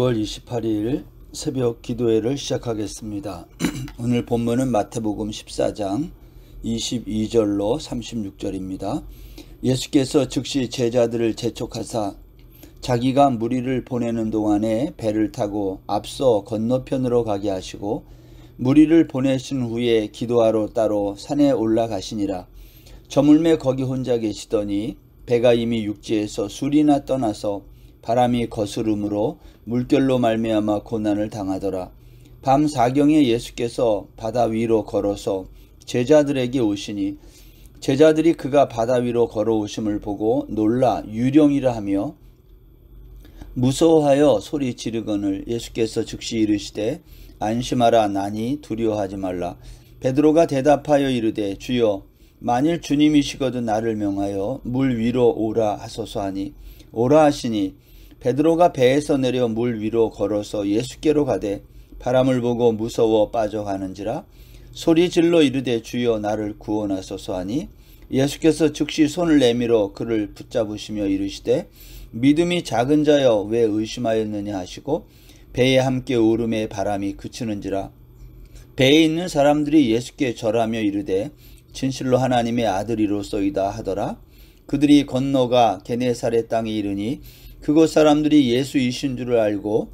6월 28일 새벽 기도회를 시작하겠습니다. 오늘 본문은 마태복음 14장 22절로 36절입니다. 예수께서 즉시 제자들을 재촉하사 자기가 무리를 보내는 동안에 배를 타고 앞서 건너편으로 가게 하시고 무리를 보내신 후에 기도하러 따로 산에 올라가시니라. 저물매 거기 혼자 계시더니 배가 이미 육지에서 술이나 떠나서 바람이 거스름으로 물결로 말미암아 고난을 당하더라. 밤 사경에 예수께서 바다 위로 걸어서 제자들에게 오시니 제자들이 그가 바다 위로 걸어오심을 보고 놀라 유령이라 하며 무서워하여 소리 지르거늘 예수께서 즉시 이르시되 안심하라 나니 두려워하지 말라. 베드로가 대답하여 이르되 주여 만일 주님이시거든 나를 명하여 물 위로 오라 하소서 하니 오라 하시니 베드로가 배에서 내려 물 위로 걸어서 예수께로 가되 바람을 보고 무서워 빠져가는지라 소리질러 이르되 주여 나를 구원하소서 하니 예수께서 즉시 손을 내밀어 그를 붙잡으시며 이르시되 믿음이 작은 자여 왜 의심하였느냐 하시고 배에 함께 오름에 바람이 그치는지라. 배에 있는 사람들이 예수께 절하며 이르되 진실로 하나님의 아들이로소이다 하더라. 그들이 건너가 게네사렛 땅에 이르니 그곳 사람들이 예수이신 줄을 알고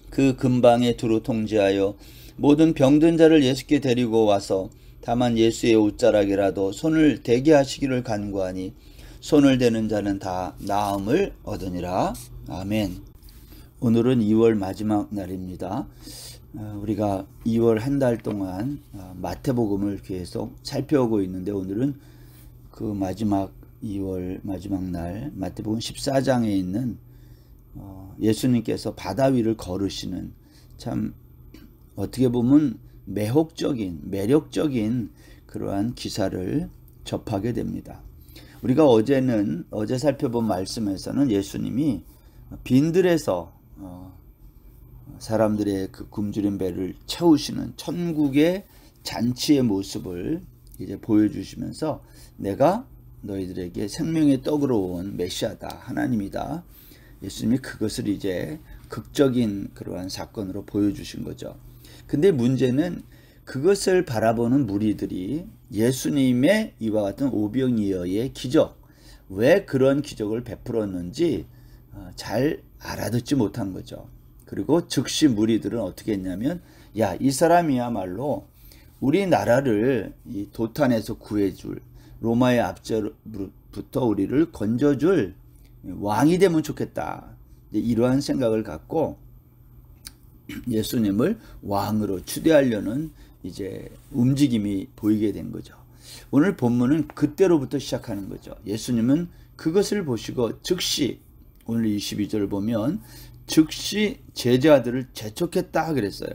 그 근방에 두루 통제하여 모든 병든 자를 예수께 데리고 와서 다만 예수의 옷자락이라도 손을 대게 하시기를 간구하니 손을 대는 자는 다 나음을 얻으니라. 아멘. 오늘은 2월 마지막 날입니다. 우리가 2월 한 달 동안 마태복음을 계속 살펴오고 있는데 오늘은 그 마지막 2월 마지막 날 마태복음 14장에 있는 예수님께서 바다 위를 걸으시는 참 어떻게 보면 매력적인 그러한 기사를 접하게 됩니다. 우리가 어제 살펴본 말씀에서는 예수님이 빈들에서 사람들의 그 굶주린 배를 채우시는 천국의 잔치의 모습을 이제 보여주시면서 내가 너희들에게 생명의 떡으로 온 메시아다, 하나님이다. 예수님이 그것을 이제 극적인 그러한 사건으로 보여주신 거죠. 근데 문제는 그것을 바라보는 무리들이 예수님의 이와 같은 오병이어의 기적, 왜 그런 기적을 베풀었는지 잘 알아듣지 못한 거죠. 그리고 즉시 무리들은 어떻게 했냐면 야, 이 사람이야말로 우리나라를 이 도탄에서 구해줄 로마의 압제로부터 우리를 건져줄 왕이 되면 좋겠다. 이러한 생각을 갖고 예수님을 왕으로 추대하려는 이제 움직임이 보이게 된 거죠. 오늘 본문은 그때로부터 시작하는 거죠. 예수님은 그것을 보시고 즉시 오늘 22절 보면 즉시 제자들을 재촉했다 그랬어요.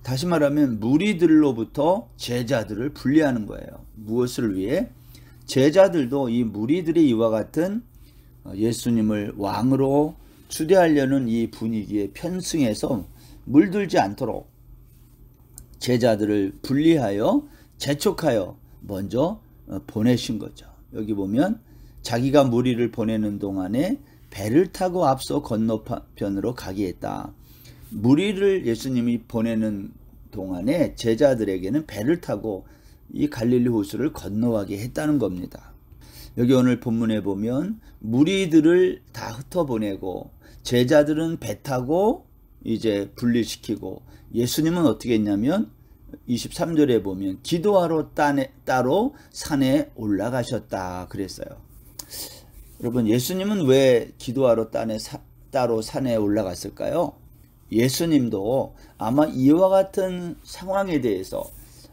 다시 말하면 무리들로부터 제자들을 분리하는 거예요. 무엇을 위해? 제자들도 이 무리들이 이와 같은 예수님을 왕으로 추대하려는 이 분위기에 편승해서 물들지 않도록 제자들을 분리하여 재촉하여 먼저 보내신 거죠. 여기 보면 자기가 무리를 보내는 동안에 배를 타고 앞서 건너편으로 가게 했다. 무리를 예수님이 보내는 동안에 제자들에게는 배를 타고 이 갈릴리 호수를 건너가게 했다는 겁니다. 여기 오늘 본문에 보면 무리들을 다 흩어보내고 제자들은 배 타고 이제 분리시키고 예수님은 어떻게 했냐면 23절에 보면 기도하러 따로 산에 올라가셨다 그랬어요. 여러분, 예수님은 왜 기도하러 따로 산에 올라갔을까요? 예수님도 아마 이와 같은 상황에 대해서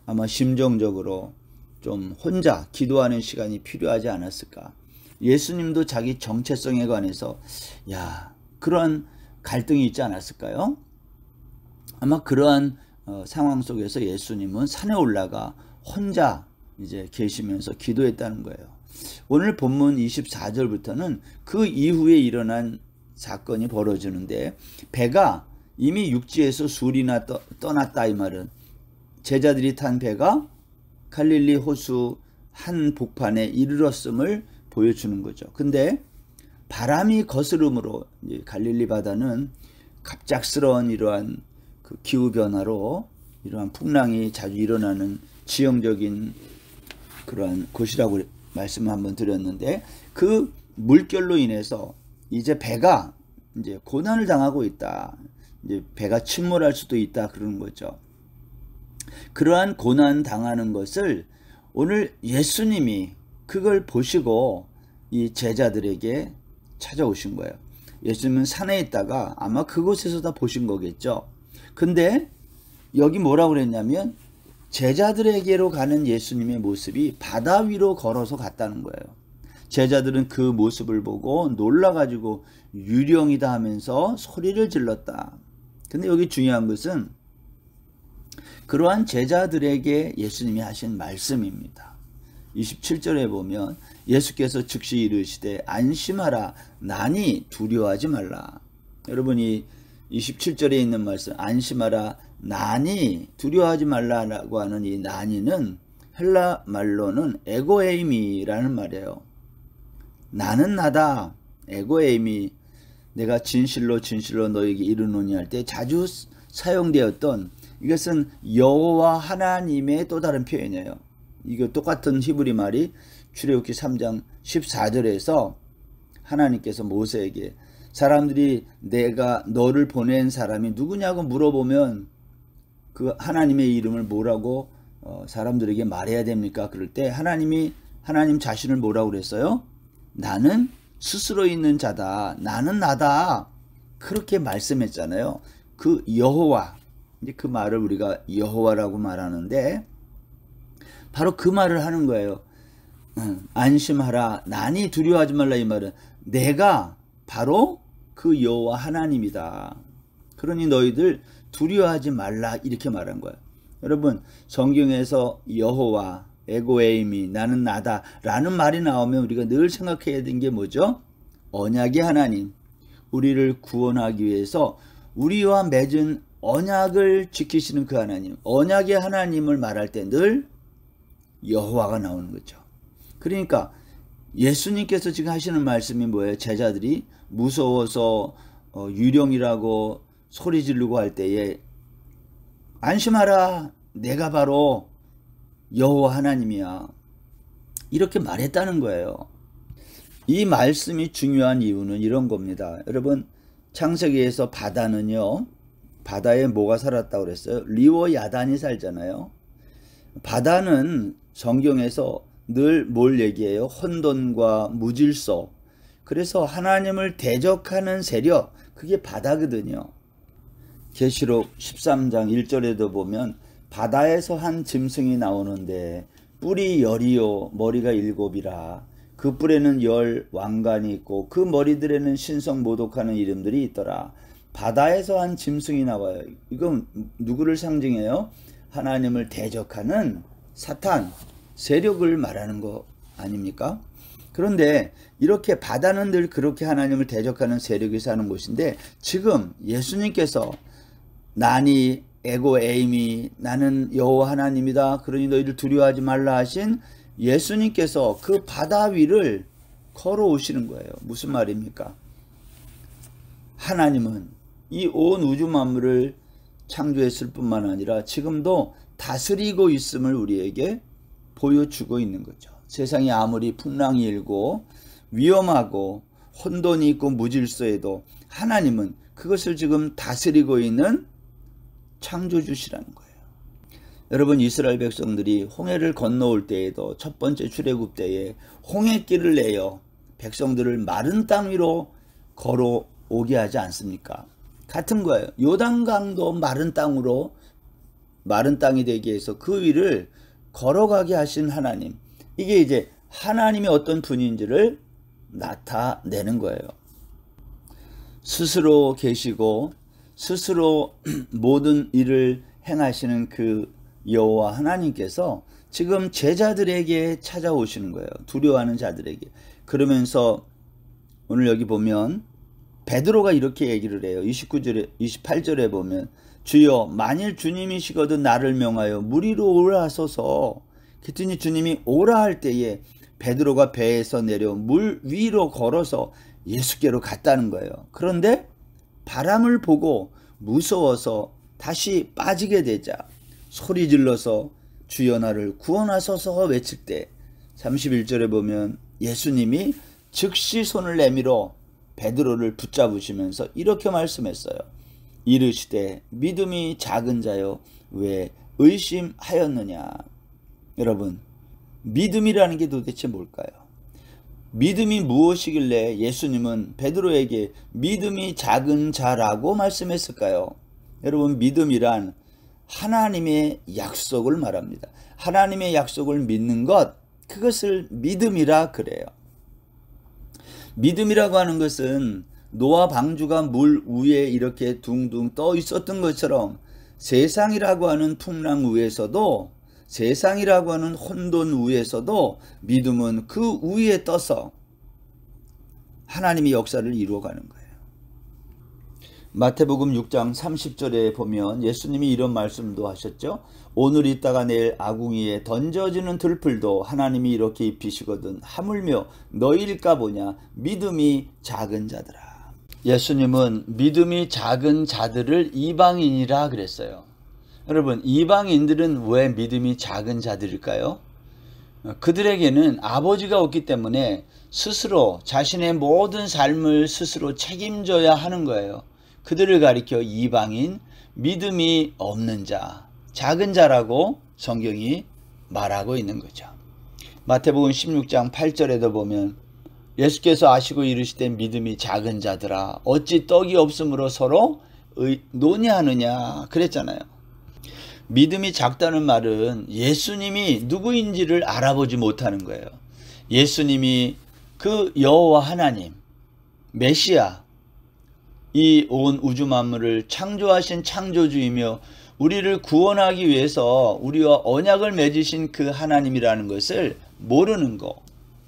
아마 심정적으로 좀 혼자 기도하는 시간이 필요하지 않았을까. 예수님도 자기 정체성에 관해서 그러한 갈등이 있지 않았을까요? 아마 그러한 상황 속에서 예수님은 산에 올라가 혼자 이제 계시면서 기도했다는 거예요. 오늘 본문 24절부터는 그 이후에 일어난 사건이 벌어지는데 배가 이미 육지에서 술이나 떠났다 이 말은 제자들이 탄 배가 갈릴리 호수 한 복판에 이르렀음을 보여주는 거죠. 근데 바람이 거스름으로 갈릴리 바다는 갑작스러운 이러한 그 기후 변화로 이러한 풍랑이 자주 일어나는 지형적인 그러한 곳이라고 말씀을 한번 드렸는데, 그 물결로 인해서 이제 배가 이제 고난을 당하고 있다. 이제 배가 침몰할 수도 있다 그러는 거죠. 그러한 고난 당하는 것을 오늘 예수님이 그걸 보시고 이 제자들에게 찾아오신 거예요. 예수님은 산에 있다가 아마 그곳에서 다 보신 거겠죠. 근데 여기 뭐라고 그랬냐면 제자들에게로 가는 예수님의 모습이 바다 위로 걸어서 갔다는 거예요. 제자들은 그 모습을 보고 놀라가지고 유령이다 하면서 소리를 질렀다. 근데 여기 중요한 것은 그러한 제자들에게 예수님이 하신 말씀입니다. 27절에 보면 예수께서 즉시 이르시되 안심하라 나니 두려워하지 말라. 여러분이 27절에 있는 말씀 안심하라 나니 두려워하지 말라라고 하는 이 나니는 헬라 말로는 에고에이미라는 말이에요. 나는 나다. 에고에이미, 내가 진실로 진실로 너에게 이르노니 할 때 자주 사용되었던, 이것은 여호와 하나님의 또 다른 표현이에요. 이거 똑같은 히브리 말이 출애굽기 3장 14절에서 하나님께서 모세에게 사람들이 내가 너를 보낸 사람이 누구냐고 물어보면 그 하나님의 이름을 뭐라고 사람들에게 말해야 됩니까? 그럴 때 하나님 자신을 뭐라고 그랬어요? 나는 스스로 있는 자다. 나는 나다. 그렇게 말씀했잖아요. 그 여호와, 이제 그 말을 우리가 여호와라고 말하는데 바로 그 말을 하는 거예요. 안심하라 나니 두려워하지 말라. 이 말은 내가 바로 그 여호와 하나님이다. 그러니 너희들 두려워하지 말라 이렇게 말한 거예요. 여러분 성경에서 여호와, 에고에이미, 나는 나다 라는 말이 나오면 우리가 늘 생각해야 되는 게 뭐죠? 언약의 하나님, 우리를 구원하기 위해서 우리와 맺은 언약을 지키시는 그 하나님, 언약의 하나님을 말할 때 늘 여호와가 나오는 거죠. 그러니까 예수님께서 지금 하시는 말씀이 뭐예요? 제자들이 무서워서 유령이라고 소리 지르고 할 때에 안심하라 내가 바로 여호와 하나님이야 이렇게 말했다는 거예요. 이 말씀이 중요한 이유는 이런 겁니다. 여러분 창세기에서 바다는요, 바다에 뭐가 살았다고 그랬어요? 리워 야단이 살잖아요. 바다는 성경에서 늘 뭘 얘기해요? 혼돈과 무질서. 그래서 하나님을 대적하는 세력, 그게 바다거든요. 계시록 13장 1절에도 보면 바다에서 한 짐승이 나오는데 뿔이 10이요 머리가 7이라. 그 뿔에는 10 왕관이 있고 그 머리들에는 신성 모독하는 이름들이 있더라. 바다에서 한 짐승이 나와요. 이건 누구를 상징해요? 하나님을 대적하는 사탄, 세력을 말하는 거 아닙니까? 그런데 이렇게 바다는 늘 그렇게 하나님을 대적하는 세력이 사는 곳인데 지금 예수님께서 나니 에고에이미 나는 여호와 하나님이다. 그러니 너희들 두려워하지 말라 하신 예수님께서 그 바다 위를 걸어오시는 거예요. 무슨 말입니까? 하나님은 이 온 우주 만물을 창조했을 뿐만 아니라 지금도 다스리고 있음을 우리에게 보여주고 있는 거죠. 세상이 아무리 풍랑이 일고 위험하고 혼돈이 있고 무질서해도 하나님은 그것을 지금 다스리고 있는 창조주시라는 거예요. 여러분 이스라엘 백성들이 홍해를 건너올 때에도 첫 번째 출애굽 때에 홍해길을 내어 백성들을 마른 땅 위로 걸어오게 하지 않습니까? 같은 거예요. 요단강도 마른 땅이 되게 해서 그 위를 걸어가게 하신 하나님. 이게 이제 하나님이 어떤 분인지를 나타내는 거예요. 스스로 계시고 스스로 모든 일을 행하시는 그 여호와 하나님께서 지금 제자들에게 찾아오시는 거예요. 두려워하는 자들에게. 그러면서 오늘 여기 보면 베드로가 이렇게 얘기를 해요. 28절에 보면 주여 만일 주님이시거든 나를 명하여 물 위로 오라 하소서. 그랬더니 주님이 오라 할 때에 베드로가 배에서 내려 물 위로 걸어서 예수께로 갔다는 거예요. 그런데 바람을 보고 무서워서 다시 빠지게 되자 소리 질러서 주여 나를 구원하소서 외칠 때 31절에 보면 예수님이 즉시 손을 내밀어 베드로를 붙잡으시면서 이렇게 말씀했어요. 이르시되 믿음이 작은 자여 왜 의심하였느냐. 여러분, 믿음이라는 게 도대체 뭘까요? 믿음이 무엇이길래 예수님은 베드로에게 믿음이 작은 자라고 말씀했을까요? 여러분, 믿음이란 하나님의 약속을 말합니다. 하나님의 약속을 믿는 것, 그것을 믿음이라 그래요. 믿음이라고 하는 것은 노아 방주가 물 위에 이렇게 둥둥 떠 있었던 것처럼 세상이라고 하는 풍랑 위에서도, 세상이라고 하는 혼돈 위에서도 믿음은 그 위에 떠서 하나님의 역사를 이루어가는 거예요. 마태복음 6장 30절에 보면 예수님이 이런 말씀도 하셨죠. 오늘 있다가 내일 아궁이에 던져지는 들풀도 하나님이 이렇게 입히시거든 하물며 너희일까 보냐. 믿음이 작은 자들아. 예수님은 믿음이 작은 자들을 이방인이라 그랬어요. 여러분, 이방인들은 왜 믿음이 작은 자들일까요? 그들에게는 아버지가 없기 때문에 스스로 자신의 모든 삶을 스스로 책임져야 하는 거예요. 그들을 가리켜 이방인, 믿음이 없는 자, 작은 자라고 성경이 말하고 있는 거죠. 마태복음 16장 8절에도 보면 예수께서 아시고 이르시되 믿음이 작은 자들아 어찌 떡이 없으므로 서로 논의하느냐 그랬잖아요. 믿음이 작다는 말은 예수님이 누구인지를 알아보지 못하는 거예요. 예수님이 그 여호와 하나님, 메시아, 이 온 우주 만물을 창조하신 창조주이며 우리를 구원하기 위해서 우리와 언약을 맺으신 그 하나님이라는 것을 모르는 거,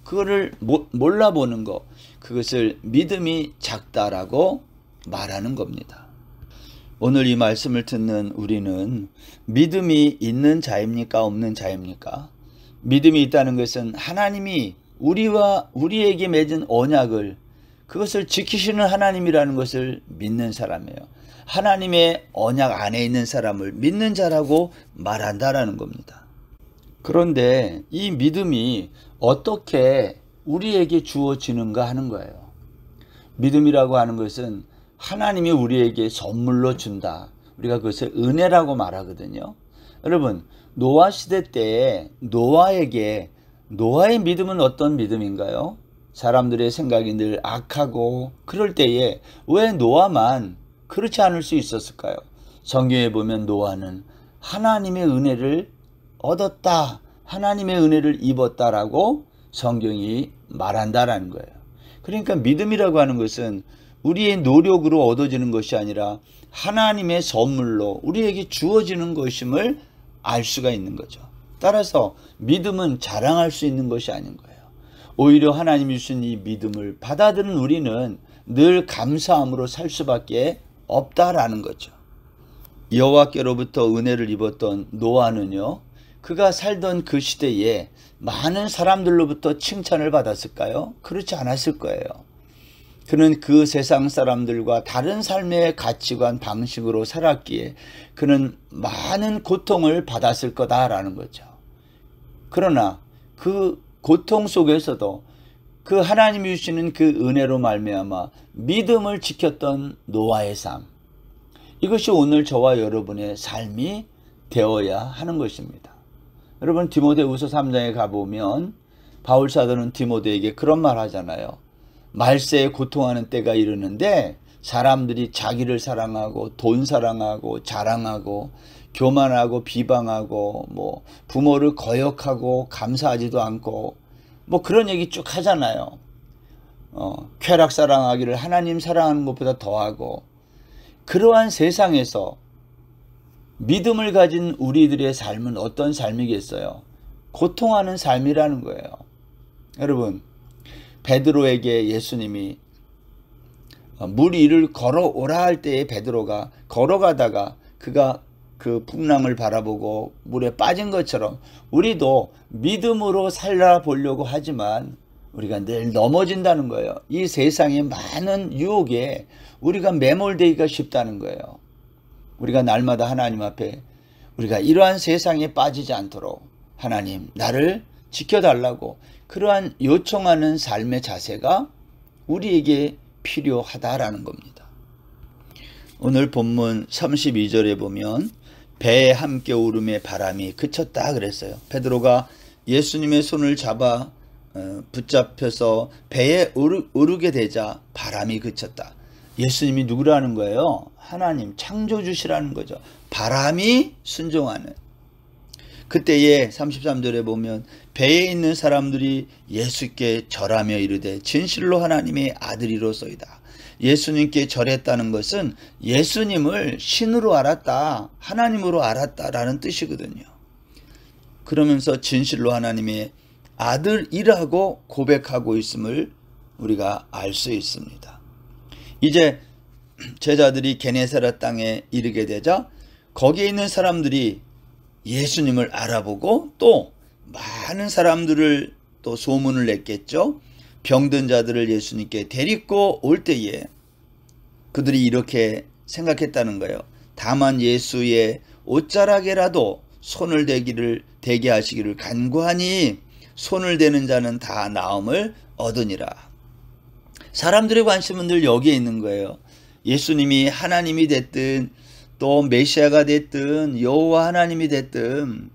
그거를 몰라보는 거, 그것을 믿음이 작다라고 말하는 겁니다. 오늘 이 말씀을 듣는 우리는 믿음이 있는 자입니까? 없는 자입니까? 믿음이 있다는 것은 하나님이 우리에게 맺은 언약을, 그것을 지키시는 하나님이라는 것을 믿는 사람이에요. 하나님의 언약 안에 있는 사람을 믿는 자라고 말한다라는 겁니다. 그런데 이 믿음이 어떻게 우리에게 주어지는가 하는 거예요. 믿음이라고 하는 것은 하나님이 우리에게 선물로 준다. 우리가 그것을 은혜라고 말하거든요. 여러분, 노아 시대 때 노아의 믿음은 어떤 믿음인가요? 사람들의 생각이 늘 악하고 그럴 때에 왜 노아만 그렇지 않을 수 있었을까요? 성경에 보면 노아는 하나님의 은혜를 얻었다, 하나님의 은혜를 입었다라고 성경이 말한다라는 거예요. 그러니까 믿음이라고 하는 것은 우리의 노력으로 얻어지는 것이 아니라 하나님의 선물로 우리에게 주어지는 것임을 알 수가 있는 거죠. 따라서 믿음은 자랑할 수 있는 것이 아닌 거예요. 오히려 하나님이 주신 이 믿음을 받아들인 우리는 늘 감사함으로 살 수밖에 없다라는 거죠. 여호와께로부터 은혜를 입었던 노아는요, 그가 살던 그 시대에 많은 사람들로부터 칭찬을 받았을까요? 그렇지 않았을 거예요. 그는 그 세상 사람들과 다른 삶의 가치관 방식으로 살았기에 그는 많은 고통을 받았을 거다라는 거죠. 그러나 그 고통 속에서도 그 하나님이 주시는 그 은혜로 말미암아 믿음을 지켰던 노아의 삶, 이것이 오늘 저와 여러분의 삶이 되어야 하는 것입니다. 여러분, 디모데후서 3장에 가보면 바울 사도는 디모데에게 그런 말 하잖아요. 말세에 고통하는 때가 이르는데 사람들이 자기를 사랑하고 돈 사랑하고 자랑하고 교만하고 비방하고 부모를 거역하고 감사하지도 않고 그런 얘기 쭉 하잖아요. 쾌락 사랑하기를 하나님 사랑하는 것보다 더하고, 그러한 세상에서 믿음을 가진 우리들의 삶은 어떤 삶이겠어요? 고통하는 삶이라는 거예요. 여러분, 베드로에게 예수님이 물 위를 걸어오라 할 때에 베드로가 걸어가다가 그가 그 풍랑을 바라보고 물에 빠진 것처럼 우리도 믿음으로 살아보려고 하지만 우리가 늘 넘어진다는 거예요. 이 세상의 많은 유혹에 우리가 매몰되기가 쉽다는 거예요. 우리가 날마다 하나님 앞에 우리가 이러한 세상에 빠지지 않도록 하나님 나를 지켜달라고 그러한 요청하는 삶의 자세가 우리에게 필요하다라는 겁니다. 오늘 본문 32절에 보면 배에 함께 오름에 바람이 그쳤다 그랬어요. 베드로가 예수님의 손을 잡아 붙잡혀서 배에 오르게 되자 바람이 그쳤다. 예수님이 누구라는 거예요? 하나님 창조주시라는 거죠. 바람이 순종하는. 그때에 33절에 보면 배에 있는 사람들이 예수께 절하며 이르되 진실로 하나님의 아들이로소이다. 예수님께 절했다는 것은 예수님을 신으로 알았다, 하나님으로 알았다라는 뜻이거든요. 그러면서 진실로 하나님의 아들이라고 고백하고 있음을 우리가 알 수 있습니다. 이제 제자들이 게네사렛 땅에 이르게 되자 거기에 있는 사람들이 예수님을 알아보고 또 많은 사람들을 또 소문을 냈겠죠. 병든 자들을 예수님께 데리고 올 때에 그들이 이렇게 생각했다는 거예요. 다만 예수의 옷자락에라도 손을 대게 하시기를 간구하니 손을 대는 자는 다 나음을 얻으니라. 사람들의 관심은 늘 여기에 있는 거예요. 예수님이 하나님이 됐든 또 메시아가 됐든 여호와 하나님이 됐든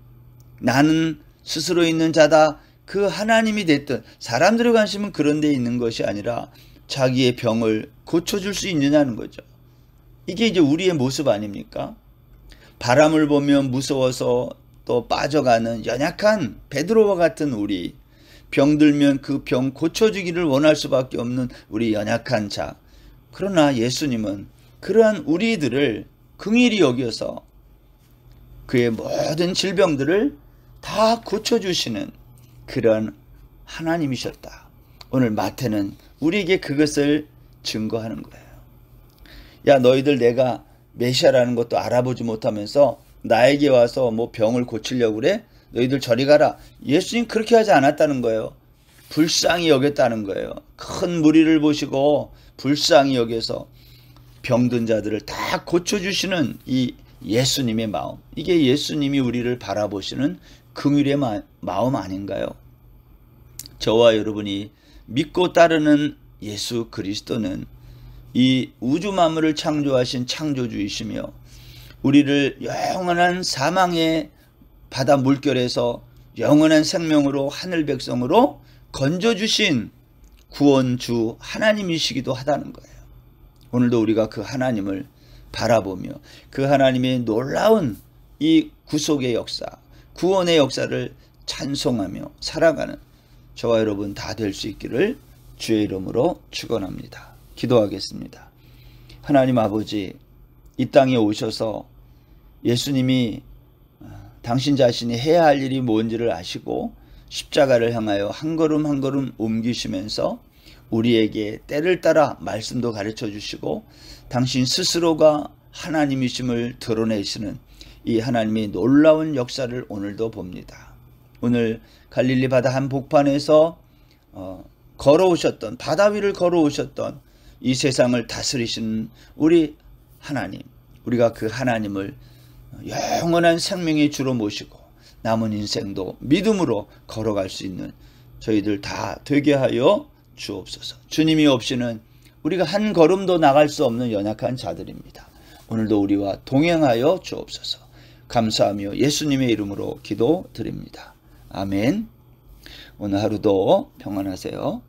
나는 스스로 있는 자다, 그 하나님이 됐든 사람들의 관심은 그런 데 있는 것이 아니라 자기의 병을 고쳐줄 수 있느냐는 거죠. 이게 이제 우리의 모습 아닙니까? 바람을 보면 무서워서 또 빠져가는 연약한 베드로와 같은 우리, 병들면 그 병 고쳐주기를 원할 수밖에 없는 우리 연약한 자. 그러나 예수님은 그러한 우리들을 긍휼히 여겨서 그의 모든 질병들을 다 고쳐주시는 그런 하나님이셨다. 오늘 마태는 우리에게 그것을 증거하는 거예요. 야, 너희들 내가 메시아라는 것도 알아보지 못하면서 나에게 와서 뭐 병을 고치려고 그래? 너희들 저리 가라. 예수님 그렇게 하지 않았다는 거예요. 불쌍히 여겼다는 거예요. 큰 무리를 보시고 불쌍히 여겨서 병든 자들을 다 고쳐주시는 이 예수님의 마음, 이게 예수님이 우리를 바라보시는 긍휼의 마음 아닌가요? 저와 여러분이 믿고 따르는 예수 그리스도는 이 우주 만물을 창조하신 창조주이시며 우리를 영원한 사망의 바다 물결에서 영원한 생명으로 하늘 백성으로 건져주신 구원주 하나님이시기도 하다는 거예요. 오늘도 우리가 그 하나님을 바라보며 그 하나님의 놀라운 이 구속의 역사, 구원의 역사를 찬송하며 살아가는 저와 여러분 다 될 수 있기를 주의 이름으로 축원합니다. 기도하겠습니다. 하나님 아버지, 이 땅에 오셔서 예수님이 당신 자신이 해야 할 일이 뭔지를 아시고 십자가를 향하여 한 걸음 한 걸음 옮기시면서 우리에게 때를 따라 말씀도 가르쳐 주시고 당신 스스로가 하나님이심을 드러내시는 이 하나님의 놀라운 역사를 오늘도 봅니다. 오늘 갈릴리 바다 한복판에서 걸어오셨던, 바다 위를 걸어오셨던 이 세상을 다스리시는 우리 하나님, 우리가 그 하나님을 영원한 생명의 주로 모시고 남은 인생도 믿음으로 걸어갈 수 있는 저희들 다 되게 하여 주옵소서. 주님이 없이는 우리가 한 걸음도 나갈 수 없는 연약한 자들입니다. 오늘도 우리와 동행하여 주옵소서. 감사하며 예수님의 이름으로 기도드립니다. 아멘. 오늘 하루도 평안하세요.